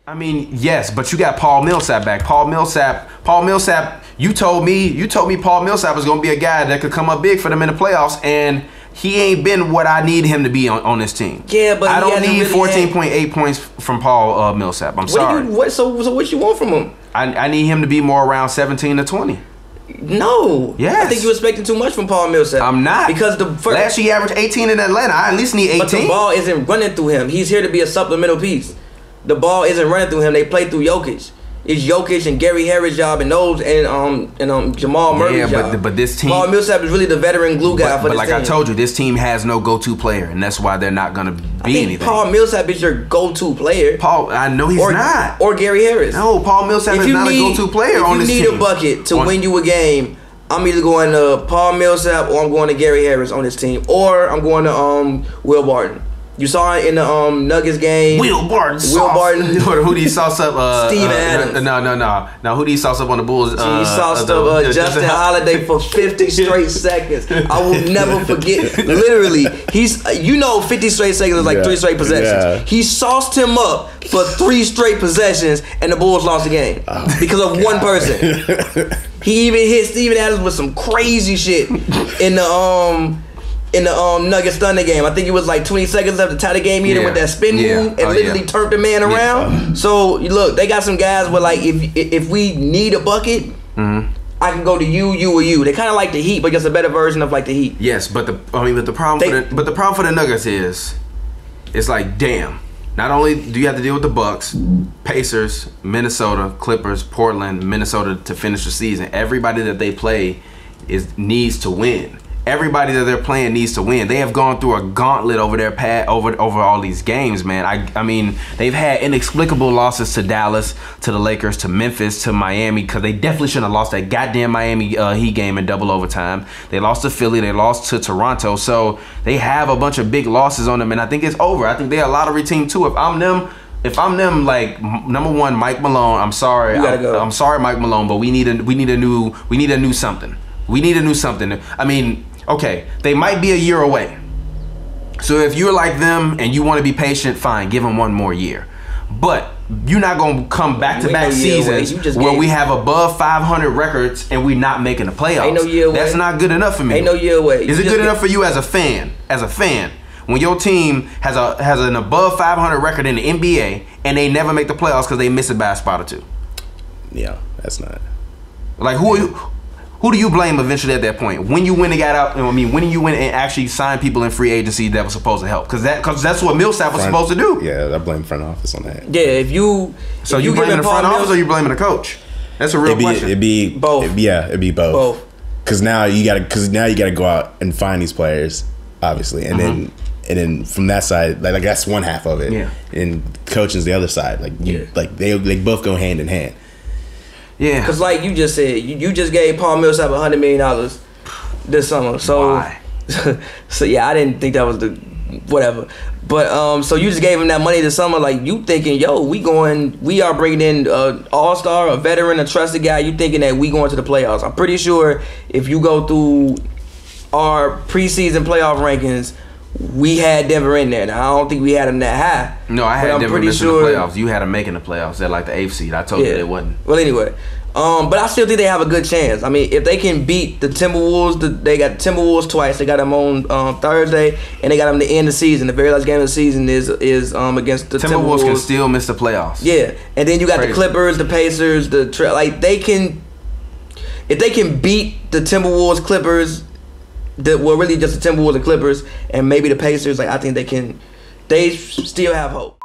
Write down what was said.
I mean, yes, but you got Paul Millsap back. Paul Millsap, you told me Paul Millsap was gonna be a guy that could come up big for them in the playoffs, and he ain't been what I need him to be on this team. Yeah, but I don't need 14.8 points from Paul Millsap. I'm sorry. So what you want from him? I need him to be more around 17 to 20. No. Yes. I think you're expecting too much from Paul Millsap. I'm not. Because last year he averaged 18 in Atlanta. I at least need 18. But the ball isn't running through him. He's here to be a supplemental piece. The ball isn't running through him. They play through Jokic. It's Jokic and Gary Harris' job and Jamal Murray's job. But this team, Paul Millsap is really the veteran glue guy for this team. But like I told you, this team has no go-to player, and that's why they're not gonna be anything. Paul Millsap is your go-to player. I know he's not. Or Gary Harris. No, Paul Millsap is not a go-to player on this team. If you need a bucket to win you a game, I'm either going to Paul Millsap or I'm going to Gary Harris on this team, or I'm going to Will Barton. You saw it in the Nuggets game. Will Barton. Who did he sauce up? Steven Adams. No. Who did he sauce up on the Bulls? He sauced up Justin Holiday for 50 straight seconds. I will never forget. Literally, 50 straight seconds is like 3 straight possessions. Yeah. He sauced him up for 3 straight possessions, and the Bulls lost the game because of one person. He even hit Steven Adams with some crazy shit in the Nuggets Thunder game. I think it was like 20 seconds left to tie the game either with that spin move and literally turned the man around. Yeah. So look, they got some guys where like if we need a bucket, I can go to you or you. They kind of like the Heat, but just a better version of like the Heat. Yes, but the problem for the Nuggets is, it's like damn. Not only do you have to deal with the Bucks, Pacers, Minnesota, Clippers, Portland, Minnesota to finish the season. Everybody that they play needs to win. Everybody that they're playing needs to win. They have gone through a gauntlet over their over all these games, man. I mean, they've had inexplicable losses to Dallas, to the Lakers, to Memphis, to Miami, because they definitely shouldn't have lost that goddamn Miami Heat game in double overtime. They lost to Philly. They lost to Toronto. So they have a bunch of big losses on them, and I think it's over. I think they're a lottery team too. If I'm them, like number one, Mike Malone. I'm sorry. I'm sorry, Mike Malone, but we need a new something. We need a new something. I mean. Okay, they might be a year away. So if you're like them and you want to be patient, fine, give them one more year. But you're not going to come back-to-back seasons where we have above 500 records and we're not making the playoffs. Ain't no year away. That's not good enough for me. Ain't no year away. Is it good enough for you as a fan? When your team has an above 500 record in the NBA and they never make the playoffs because they miss it by a spot or two? Yeah, that's not. Like who do you blame eventually at that point? When you went and got out, when you went and actually signed people in free agency that was supposed to help? Because that's what Millsap was supposed to do. Yeah, I blame front office on that. Yeah, So you blaming the front office or you blaming the coach? That's a real question. It'd be both. It'd be both. Because now you gotta go out and find these players, obviously, and then from that side, like that's one half of it. Yeah. And coaching's the other side. Like they both go hand in hand. Yeah, because like you just said, you just gave Paul Millsap $100 million this summer. So, why? So yeah, I didn't think that was the whatever. But so you just gave him that money this summer, like you thinking, yo, we are bringing in an all-star, a veteran, a trusted guy. You thinking that we going to the playoffs? I'm pretty sure if you go through our preseason playoff rankings, we had Denver in there. Now, I don't think we had them that high. No, I had Denver missing the playoffs. You had them making the playoffs. They're like the 8th seed. I told you they wasn't. Well, anyway. But I still think they have a good chance. I mean, if they can beat the Timberwolves, they got the Timberwolves twice. They got them on Thursday, and they got them to end the season. The very last game of the season is against the Timberwolves. Can still miss the playoffs. Yeah, and then you got the Clippers, the Pacers, if they can beat the Timberwolves, Clippers, really just the Timberwolves and Clippers, and maybe the Pacers. Like I think they still have hope.